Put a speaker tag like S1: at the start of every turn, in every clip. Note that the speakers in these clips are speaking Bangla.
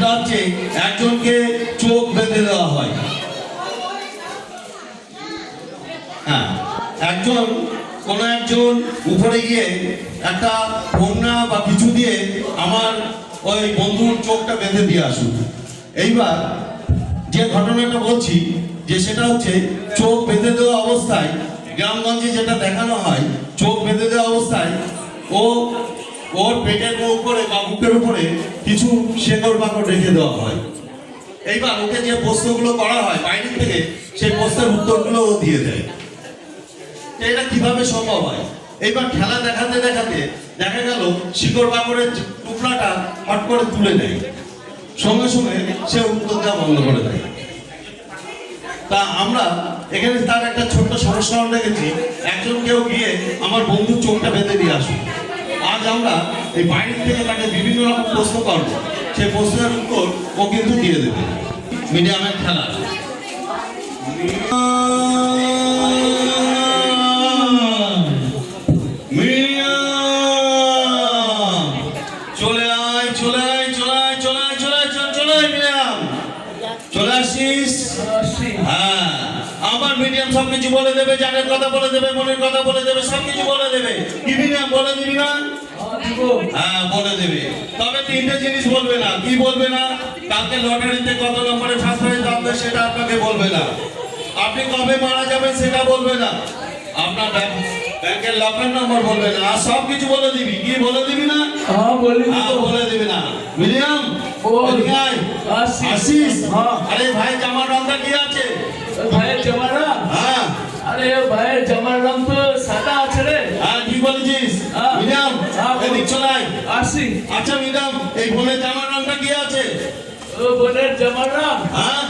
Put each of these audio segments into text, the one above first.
S1: সেটা হচ্ছে একজনকে চোখ বেঁধে দেওয়া হয়। হ্যাঁ, কোনো একজন উপরে গিয়ে একটা কন্যা বা কিছু দিয়ে আমার ওই বন্ধুর চোখটা বেঁধে দিয়ে আসুন। এইবার যে ঘটনাটা বলছি যে সেটা হচ্ছে চোখ বেঁধে দেওয়া অবস্থায়, গ্রামগঞ্জে যেটা দেখানো হয়, চোখ বেঁধে দেওয়া অবস্থায় ওর পেটের উপরে বা বুকের উপরে কিছু শেকড় বাকড় রেখে দেওয়া হয়। এইবার ওকে যে প্রশ্নগুলো করা হয় বাইরের থেকে, সেই প্রশ্নের উত্তরগুলো ও দিয়ে দেয়। এটা কিভাবে সম্ভব হয়? এইবার খেলা দেখাতে দেখাতে দেখা গেল শিকড় বাকড়ের টুকরাটা হট করে তুলে নেয়, সঙ্গে সঙ্গে সে উত্তর দেওয়া বন্ধ করে দেয়। তা আমরা এখানে তার একটা ছোট্ট সমস্যা রেখেছি, একজন কেউ গিয়ে আমার বন্ধুর চোখটা বেঁধে দিয়ে আসুন। আজ আমরা এই বাইরের থেকে তাকে বিভিন্ন রকম প্রশ্ন করব, সেই প্রশ্নের উত্তর ও কিন্তু দিয়ে দেবে। মিডিয়ামের খেলা। চলে আয় চলে আয় চলে আয় চলে আয় চলে আয় চলে আয় মিডিয়াম, চলে আসিস। হ্যাঁ, আমার মিডিয়াম সবকিছু বলে দেবে, জানের কথা বলে দেবে, মনের কথা বলে দেবে, সবকিছু বলে দেবে। কি মিডিয়াম বলে দিবি না? হ্যাঁ বলে দেবে, তবে তিনটে জিনিস বলবে না। কি বলবে না? কালকে লটারিতে কত নম্বরে ফার্স্ট প্রাইজ হবে সেটা আপনাকে বলবে না। আপনি কবে মারা যাবেন সেটা বলবে না। আপনার ব্যাংকের লকার নম্বর বলবে না। আর সব কিছু বলে দিবি। কি বলে দিবি না? বলে দিবি না। মিডিয়াম আসিস। আরে ভাই জামার রংটা কি আছে?
S2: ভাইয়ের জামার রং?
S1: হ্যাঁ।
S2: আরে ভাইয়ের জামার রং তো সাদা আছে রে।
S1: হ্যাঁ কি বলেছিস? মিডিয়াম এদিক চলে আয়।
S2: আসি।
S1: আচ্ছা মিডিয়াম, এই বোনের জামার রংটা কি আছে?
S2: ও বোনের জামার রং?
S1: হ্যাঁ।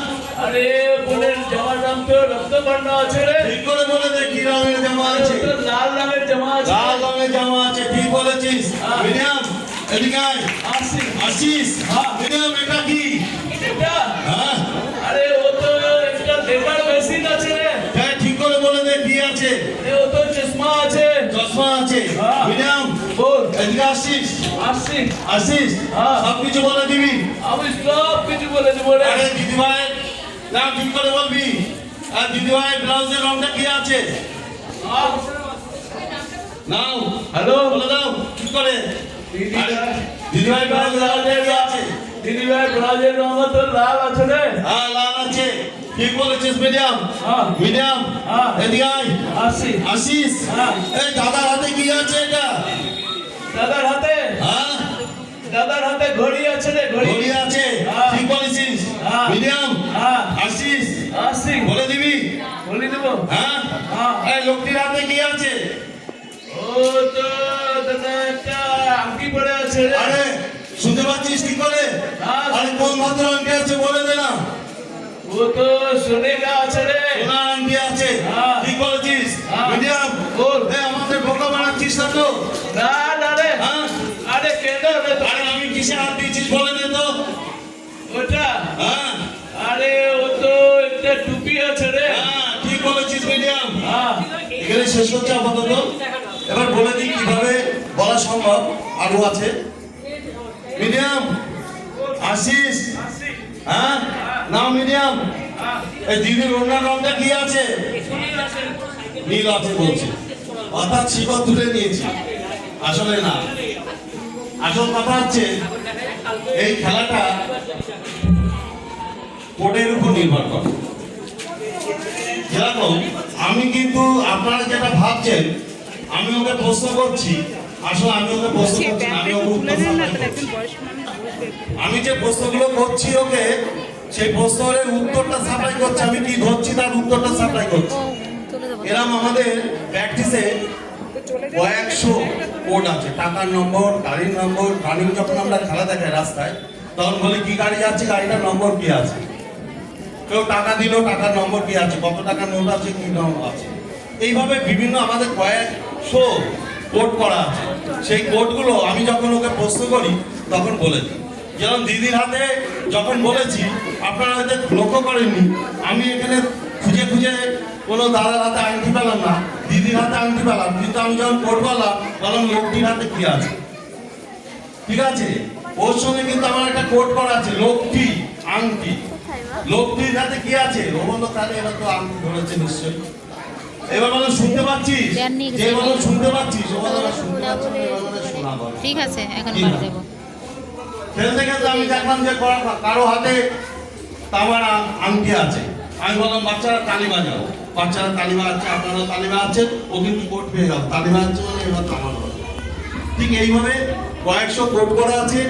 S2: আরে বোনের জামার রং তো রক্তবর্ণ আছে রে।
S1: ঠিক করে বলে দে কি রঙের জামা আছে?
S2: লাল রঙের জামা আছে।
S1: লাল রঙের জামা আছে, ঠিক বলেছিস। মিডিয়াম এদিকে আয়।
S2: আসি।
S1: আসিস। মিডিয়াম এটা কি?
S2: এটা?
S1: হ্যাঁ।
S2: আরে ও তো একটা দেখার মেশিন আছে রে।
S1: হ্যাঁ ঠিক করে বলে দে কি আছে?
S2: ও তো চশমা আছে।
S1: চশমা আছে। মিডিয়াম
S2: বল।
S1: এদিকে আসিস।
S2: আসি।
S1: আসিস। সব কিছু বলে দিবি।
S2: আমি সব কিছু বলে দেবো রে।
S1: আরে দিদি ভাই নাম ঠিক করে বলবি। আর দিদি ভাই ব্লাউজের রংটা কি আছে? নাও
S2: হ্যালো
S1: বলে দাও ঠিক করে। দিদি ভাই ব্লাউজের রংটা কি আছে?
S2: দিদি ভাই ব্লাউজের রং তো লাল আছে রে।
S1: হ্যাঁ লাল আছে, ঠিক বলেছিস। মিডিয়াম মিডিয়াম এদিকে আয়।
S2: আসি।
S1: আসিস। এই দাদার হাতে কি আছে এটা?
S2: দাদার হাতে?
S1: হ্যাঁ
S2: দাদার হাতে ঘড়ি আছে রে।
S1: ঘড়ি আছে, ঠিক বলেছিস। মিডিয়াম আসিস।
S2: আসি।
S1: বলে দিবি।
S2: বলি দেবো।
S1: হ্যাঁ এই লোকটির হাতে কি আছে?
S2: ও তো দাদা একটা আংটি পড়ে আছে রে।
S1: আরে শুনতে পাচ্ছিস কি করে? আরে কোন ভদ্র আংটি আছে বলে দে না।
S2: ও তো সোনে কা আছে রে।
S1: সোনা আংটি আছে, ঠিক বলেছিস। মিডিয়াম
S2: বল।
S1: আমাদের বোকা বানাচ্ছিস না তো?
S2: না না রে।
S1: হ্যাঁ
S2: আরে কেন রে?
S1: আরে আমি কিসে হাত দিয়েছিস বলে দে তো।
S2: ওটা?
S1: হ্যাঁ
S2: আরে ও তো একটা টুপি আছে রে।
S1: হ্যাঁ ঠিক বলেছিস। মিডিয়াম
S2: এখানে
S1: শেষ হচ্ছে আপাতত। এবার বলে দিই কিভাবে বলা সম্ভব, আরো আছে। মিডিয়াম আসিস। হ্যাঁ নাও মিডিয়াম। এই দিদির ওনার রংটা কি আছে? নীল আছে বলছে, অর্থাৎ শিকড় তুলে নিয়েছি। আসলে না, আসল কথা হচ্ছে এই খেলাটা কোডের উপর নির্ভর করে। যেরকম আমি কিন্তু আপনারা যেটা ভাবছেন আমি ওকে প্রশ্ন করছি, আসলে আমি ওকে প্রশ্ন করছি না, আমি ওকে উত্তর করছি। আমি যে প্রশ্নগুলো করছি ওকে, সেই প্রশ্নের উত্তরটা সাপ্লাই করছি। আমি কি ধরছি তার উত্তরটা সাপ্লাই করছি। এরকম আমাদের প্র্যাকটিসে কয়েকশো কোড আছে, টাকার নম্বর, গাড়ির নম্বর। রানিং যখন আমরা খেলা দেখাই রাস্তায়, তখন বলি কি গাড়ি যাচ্ছে, গাড়িটার নম্বর কি আছে। কেউ টাকা দিল, টাকার নম্বর কি আছে, কত টাকার নোট আছে, কি নম্বর আছে। এইভাবে বিভিন্ন আমাদের কয়েকশো কোড করা আছে। সেই কোডগুলো আমি যখন ওকে প্রশ্ন করি তখন বলে দিই। যেমন দিদির হাতে যখন বলেছি, আপনারা হয়তো লক্ষ্য করেননি, আমি এখানে খুঁজে খুঁজে কোনো দাদার হাতে আংটি পেলাম না, দিদির হাতে আংটি পেলাম, কিন্তু আমি যখন কোড বললাম লোকটির হাতে কি আছে। ঠিক আছে। ওর সঙ্গে কিন্তু আমার একটা কোট করা আছে, লক্ষ্মী আংটি। লক্ষ্মীর হাতে কি আছে? ও বললো তাহলে এবার তো আংটি ধরেছে নিশ্চয়ই। এবার বলো শুনতে পাচ্ছিস? যে বলো শুনতে পাচ্ছিস? ও বললো শুনতে পাচ্ছি না, এবার বলে শোনা বলে।
S3: ঠিক আছে, এখন করে দেবো।
S1: খেলতে খেলতে আমি দেখলাম যে কারো হাতে তামার আংটি আছে। আমি বললাম বাচ্চারা তালি বাজাও, বাচ্চারা তালি বাজাচ্ছে, আপনারা তালি বাজাচ্ছেন, ও কিন্তু কোট পেয়ে গেল। তালি বাজাচ্ছে মানে এবার তামার ঠিক এইভাবে কয়েকশো কোট করা আছে।